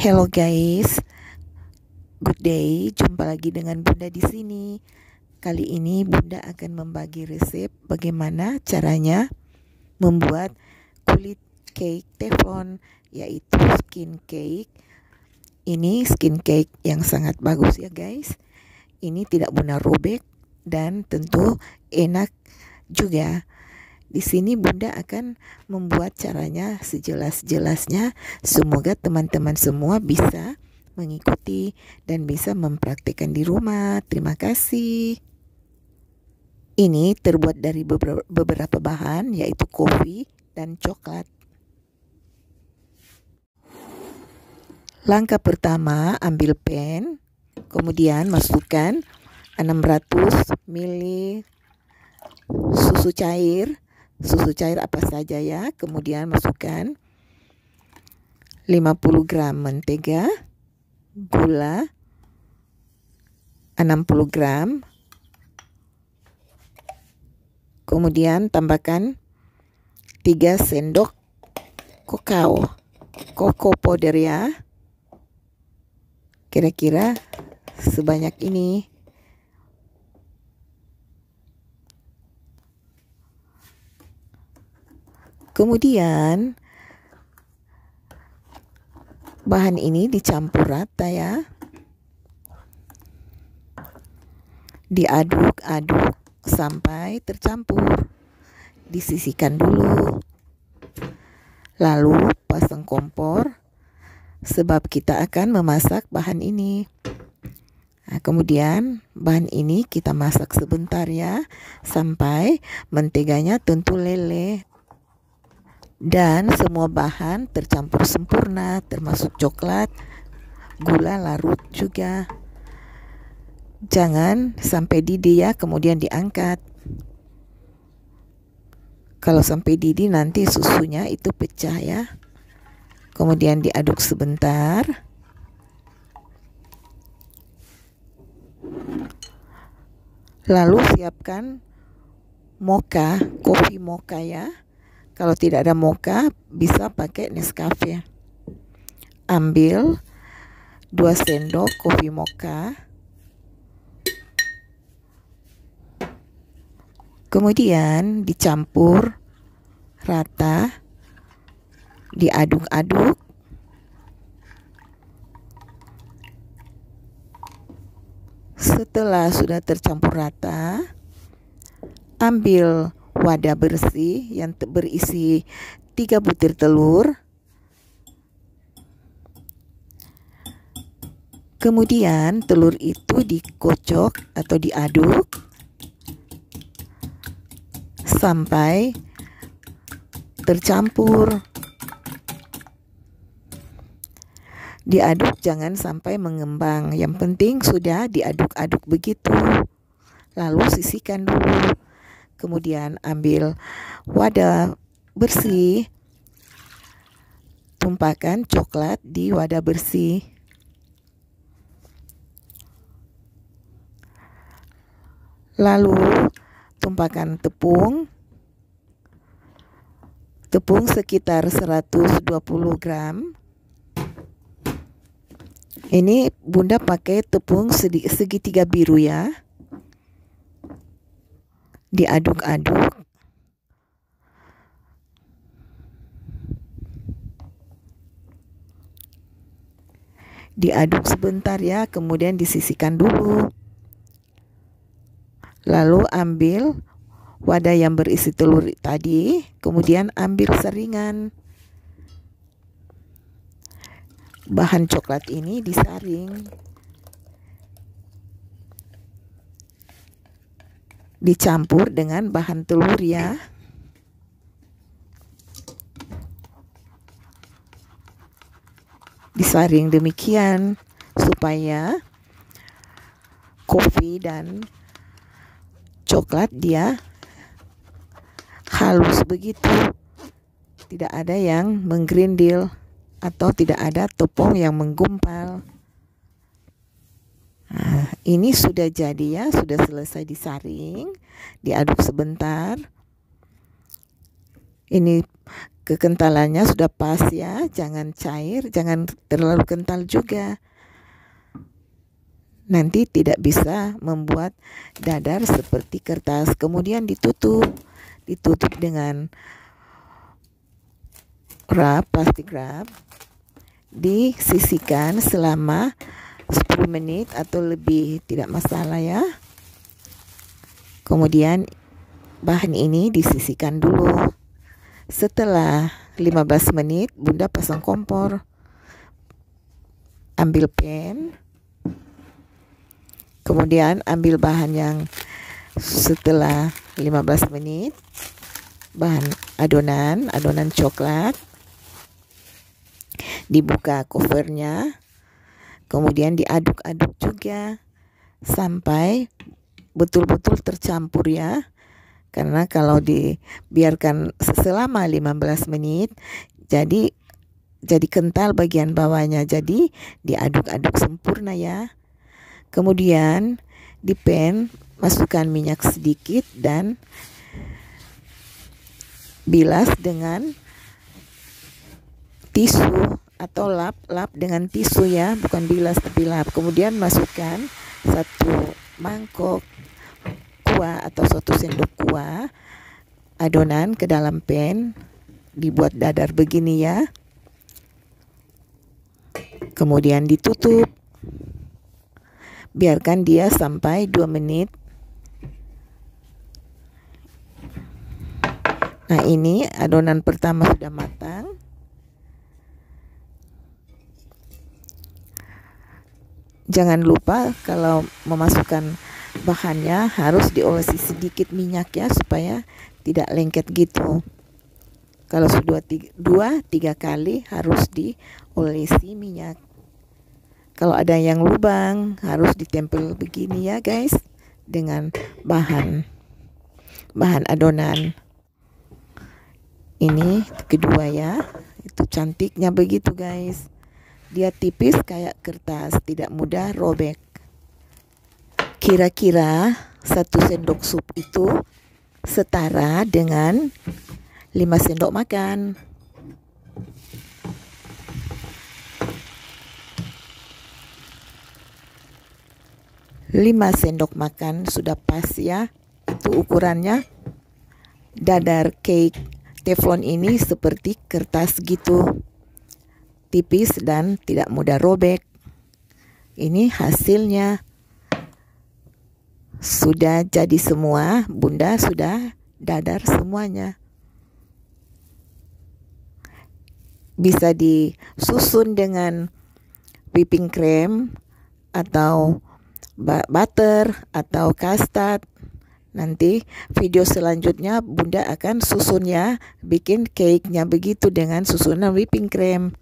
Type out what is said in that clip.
Hello guys, good day. Jumpa lagi dengan Bunda di sini. Kali ini Bunda akan membagi resep bagaimana caranya membuat kulit cake teflon, yaitu skin cake. Ini skin cake yang sangat bagus ya guys. Ini tidak mudah robek dan tentu enak juga. Di sini Bunda akan membuat caranya sejelas-jelasnya. Semoga teman-teman semua bisa mengikuti dan bisa mempraktikkan di rumah. Terima kasih. Ini terbuat dari beberapa bahan, yaitu kopi dan coklat. Langkah pertama, ambil pan, kemudian masukkan 600 ml susu cair apa saja ya. Kemudian masukkan 50 gram mentega, gula 60 gram, kemudian tambahkan 3 sendok cocoa powder ya, kira-kira sebanyak ini. Kemudian bahan ini dicampur rata ya. Diaduk-aduk sampai tercampur. Disisihkan dulu. Lalu pasang kompor sebab kita akan memasak bahan ini. Nah, kemudian bahan ini kita masak sebentar ya, sampai menteganya tentu leleh dan semua bahan tercampur sempurna, termasuk coklat, gula larut juga. Jangan sampai didih ya, kemudian diangkat. Kalau sampai didih nanti susunya itu pecah ya. Kemudian diaduk sebentar. Lalu siapkan mocha, kopi mocha ya. Kalau tidak ada mocha, bisa pakai Nescafe. Ambil 2 sendok kopi mocha. Kemudian dicampur rata, diaduk-aduk. Setelah sudah tercampur rata, ambil wadah bersih yang berisi 3 butir telur. Kemudian telur itu dikocok atau diaduk sampai tercampur. Diaduk jangan sampai mengembang. Yang penting sudah diaduk-aduk begitu. Lalu sisihkan dulu. Kemudian ambil wadah bersih, tumpahkan coklat di wadah bersih. Lalu tumpahkan tepung sekitar 120 gram. Ini Bunda pakai tepung segitiga biru ya. Diaduk-aduk. Diaduk sebentar ya, kemudian disisihkan dulu. Lalu ambil wadah yang berisi telur tadi, kemudian ambil saringan. Bahan coklat ini disaring. Dicampur dengan bahan telur ya. Disaring demikian supaya kopi dan coklat dia halus begitu. Tidak ada yang menggerindil atau tidak ada tepung yang menggumpal. Nah, ini sudah jadi ya, sudah selesai disaring, diaduk sebentar. Ini Kekentalannya sudah pas ya, jangan cair, jangan terlalu kental juga. Nanti tidak bisa membuat dadar seperti kertas. Kemudian ditutup dengan plastik wrap, disisihkan selama 10 menit atau lebih, tidak masalah ya. Kemudian bahan ini disisihkan dulu. Setelah 15 menit Bunda pasang kompor. Ambil pan, kemudian ambil bahan yang setelah 15 menit, bahan adonan coklat, dibuka covernya, kemudian diaduk-aduk juga sampai betul-betul tercampur ya. Karena kalau dibiarkan selama 15 menit jadi kental bagian bawahnya, jadi diaduk-aduk sempurna ya. Kemudian di pan masukkan minyak sedikit dan bilas dengan tisu atau lap dengan tisu ya, bukan bilas tapi lap. Kemudian masukkan 1 mangkok kuah atau 1 sendok kuah adonan ke dalam pan, dibuat dadar begini ya. Kemudian ditutup, biarkan dia sampai 2 menit. Nah, ini adonan pertama sudah matang. Jangan lupa kalau memasukkan bahannya harus diolesi sedikit minyak ya, supaya tidak lengket gitu. Kalau sudah 2-3 kali harus diolesi minyak. Kalau ada yang lubang harus ditempel begini ya guys, dengan bahan adonan. Ini kedua ya, itu cantiknya begitu guys. Dia tipis kayak kertas, tidak mudah robek. Kira-kira 1 sendok sup itu setara dengan 5 sendok makan. Lima sendok makan sudah pas ya, itu ukurannya. Dadar cake teflon ini seperti kertas gitu, tipis dan tidak mudah robek. Ini hasilnya. Sudah jadi semua, Bunda sudah dadar semuanya. Bisa disusun dengan whipping cream atau butter atau custard. Nanti video selanjutnya Bunda akan susun ya, bikin cake-nya begitu dengan susunan whipping cream.